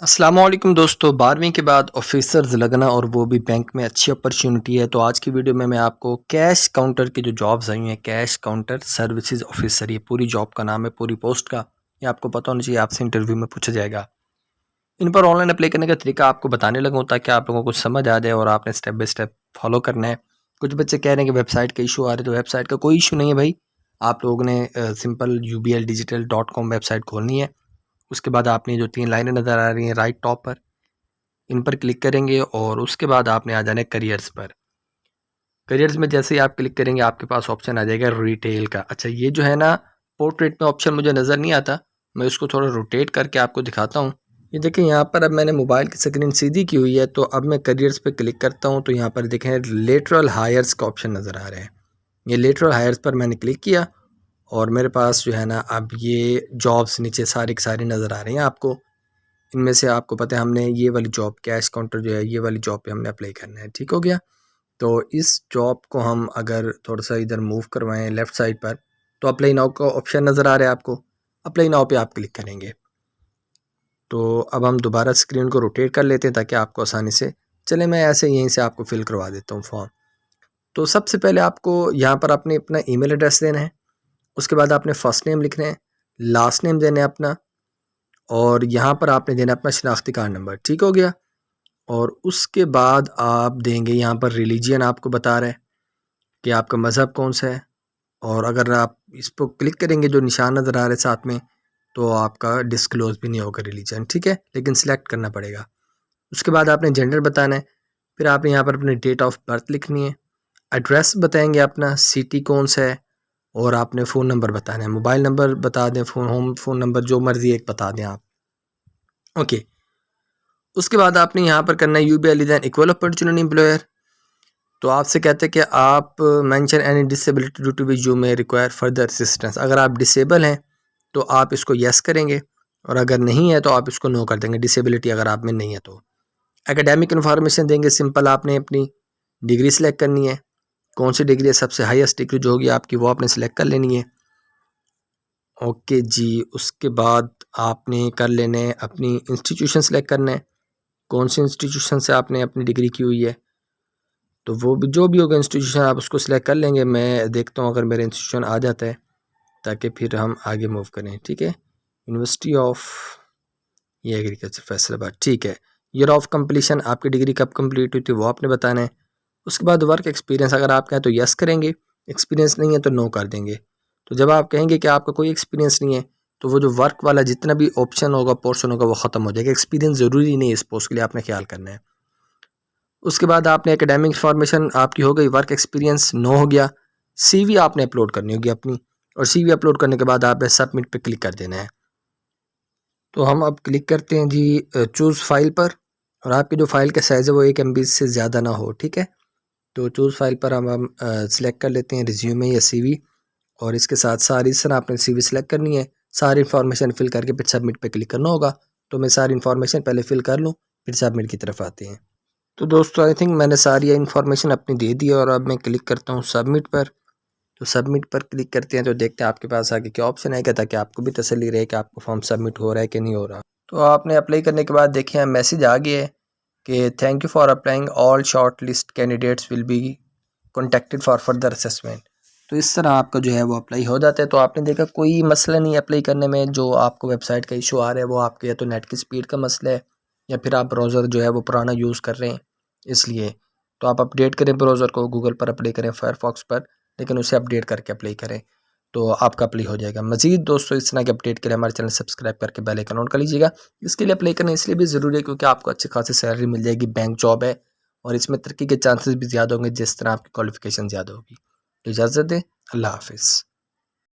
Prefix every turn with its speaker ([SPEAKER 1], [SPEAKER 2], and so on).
[SPEAKER 1] अस्सलामुअलैकुम दोस्तों, 12वीं के बाद ऑफिसर्स लगना और वो भी बैंक में अच्छी अपॉर्चुनिटी है। तो आज की वीडियो में मैं आपको कैश काउंटर की जो जॉब्स आई हैं, कैश काउंटर सर्विसेज ऑफिसर, ये पूरी जॉब का नाम है, पूरी पोस्ट का। ये आपको पता होना चाहिए, आपसे इंटरव्यू में पूछा जाएगा। इन पर ऑनलाइन अप्लाई करने का तरीका आपको बताने लगा हूँ ताकि आप लोगों को समझ आ जाए और आपने स्टेप बाय स्टेप फॉलो करना है। कुछ बच्चे कह रहे हैं कि वेबसाइट का इशू आ रहा है, तो वेबसाइट का कोई इशू नहीं है भाई। आप लोगों ने सिंपल ubl-digital.com वेबसाइट खोलनी है। उसके बाद आपने जो 3 लाइनें नज़र आ रही हैं राइट टॉप पर, इन पर क्लिक करेंगे और उसके बाद आपने आ जाना है करियर्स पर। करियर्स में जैसे ही आप क्लिक करेंगे आपके पास ऑप्शन आ जाएगा रिटेल का। अच्छा, ये जो है ना, पोर्ट्रेट में ऑप्शन मुझे नज़र नहीं आता, मैं इसको थोड़ा रोटेट करके आपको दिखाता हूँ। ये देखें, यहाँ पर अब मैंने मोबाइल की स्क्रीन सीधी की हुई है, तो अब मैं करियर्स पे क्लिक करता हूँ तो यहाँ पर देखें लेटरल हायर्स का ऑप्शन नज़र आ रहा है। ये लेटरल हायर्स पर मैंने क्लिक किया और मेरे पास जो है ना, अब ये जॉब्स नीचे सारी की सारी नज़र आ रही हैं आपको। इनमें से आपको पता है हमने ये वाली जॉब, कैश काउंटर जो है, ये वाली जॉब पे हमने अप्लाई करना है। ठीक हो गया। तो इस जॉब को हम अगर थोड़ा सा इधर मूव करवाएं लेफ़्ट साइड पर, तो अप्लाई नाउ का ऑप्शन नज़र आ रहा है आपको। अप्लाई नाउ पे आप क्लिक करेंगे तो अब हम दोबारा स्क्रीन को रोटेट कर लेते हैं ताकि आपको आसानी से चले। मैं ऐसे यहीं से आपको फिल करवा देता हूँ फॉर्म। तो सबसे पहले आपको यहाँ पर अपने अपना ईमेल एड्रेस देना है। उसके बाद आपने फ़र्स्ट नेम लिखना है, लास्ट नेम देना है अपना, और यहाँ पर आपने देना अपना शनाख्ती कार्ड नंबर। ठीक हो गया। और उसके बाद आप देंगे यहाँ पर रिलीजियन, आपको बता रहा है कि आपका मज़हब कौन सा है। और अगर आप इस पर क्लिक करेंगे जो निशान नज़र आ रहे हैं साथ में, तो आपका डिस्क्लोज भी नहीं होगा रिलीजन। ठीक है, लेकिन सिलेक्ट करना पड़ेगा। उसके बाद आपने जेंडर बताना है। फिर आपने यहाँ पर अपनी डेट ऑफ बर्थ लिखनी है। एड्रेस बताएंगे अपना, सिटी कौन सा है, और आपने फ़ोन नंबर बताना है। मोबाइल नंबर बता दें, फ़ोन नंबर जो मर्ज़ी एक बता दें आप। ओके। उसके बाद आपने यहाँ पर करना है UBL is an equal opportunity employer. तो आपसे कहते हैं कि आप mention any disability due to which you may require further assistance. अगर आप डिसेबल हैं तो आप इसको यस करेंगे, और अगर नहीं है तो आप इसको नो कर देंगे, डिसेबिलिटी अगर आप में नहीं है तो। एकेडमिक इन्फॉर्मेशन देंगे, सिंपल आपने अपनी डिग्री सेलेक्ट करनी है। कौन सी डिग्री है, सबसे हाईएस्ट डिग्री जो होगी आपकी वो आपने सेलेक्ट कर लेनी है। ओके जी। उसके बाद आपने कर लेने हैं अपनी इंस्टीट्यूशन सेलेक्ट करना है, कौन सी इंस्टीट्यूशन से आपने अपनी डिग्री की हुई है। तो वो भी जो भी होगा इंस्टीट्यूशन आप उसको सिलेक्ट कर लेंगे। मैं देखता हूँ अगर मेरा इंस्टीट्यूशन आ जाता है, ताकि फिर हम आगे मूव करें। ठीक है, यूनिवर्सिटी ऑफ ये एग्रीकल्चर फैसलाबाद। ठीक है। ईयर ऑफ कंप्लीशन, आपकी डिग्री कब कंप्लीट हुई थी वो आपने बताना है। उसके बाद वर्क एक्सपीरियंस, अगर आप कहें तो यस करेंगे, एक्सपीरियंस नहीं है तो नो कर देंगे। तो जब आप कहेंगे कि आपका कोई एक्सपीरियंस नहीं है, तो वो जो वर्क वाला जितना भी ऑप्शन होगा, पोर्शन होगा, वो ख़त्म हो जाएगा। एक्सपीरियंस ज़रूरी नहीं है इस पोस्ट के लिए, आपने ख्याल करना है। उसके बाद आपने एकेडमिक इंफॉर्मेशन आपकी हो गई, वर्क एक्सपीरियंस नो हो गया। CV आपने अपलोड करनी होगी अपनी, और CV अपलोड करने के बाद आपने सबमिट पे क्लिक कर देना है। तो हम अब क्लिक करते हैं जी चूज़ फाइल पर, और आपकी जो फाइल का साइज़ है वो 1 MB से ज़्यादा ना हो। ठीक है। तो चूज़ फाइल पर हम सिलेक्ट कर लेते हैं रिज्यूमे या CV, और इसके साथ सारी इस तरह आपने CV सेलेक्ट करनी है। सारी इन्फॉर्मेशन फिल करके फिर सबमिट पे क्लिक करना होगा। तो मैं सारी इन्फॉर्मेशन पहले फिल कर लूँ, फिर सबमिट की तरफ आते हैं। तो दोस्तों आई थिंक मैंने सारी इन्फॉर्मेशन अपनी दे दी है, और अब मैं क्लिक करता हूँ सबमिट पर। तो सबमिट पर क्लिक करते हैं तो देखते हैं आपके पास आगे क्या ऑप्शन आएगा, ताकि आपको भी तसल्ली रहे कि आपका फॉर्म सबमिट हो रहा है कि नहीं हो रहा। तो आपने अप्लाई करने के बाद देखिए मैसेज आ गया है कि thank you for applying, all short list candidates will be contacted for further assessment. तो इस तरह आपका जो है वो अप्लाई हो जाता है। तो आपने देखा कोई मसला नहीं अप्लाई करने में। जो आपको वेबसाइट का इशू आ रहा है वो आपके या तो नेट की स्पीड का मसला है, या फिर आप ब्राउज़र जो है वो पुराना यूज़ कर रहे हैं इसलिए। तो आप अपडेट करें ब्राउज़र को, गूगल पर अप्लाई करें, फायरफॉक्स पर, लेकिन उसे अपडेट करके अप्लाई करें तो आपका अप्लाई हो जाएगा। मज़ीद दोस्तों इस तरह के अपडेट के लिए हमारे चैनल सब्सक्राइब करके बेल आइकन ऑन कर लीजिएगा। इसके लिए अप्लाई करना इसलिए भी ज़रूरी है क्योंकि आपको अच्छी खासी सैलरी मिल जाएगी, बैंक जॉब है, और इसमें तरक्की के चांसेस भी ज़्यादा होंगे जिस तरह आपकी क्वालिफिकेशन ज़्यादा होगी। तो इजाज़त दें, अल्लाह हाफिज़।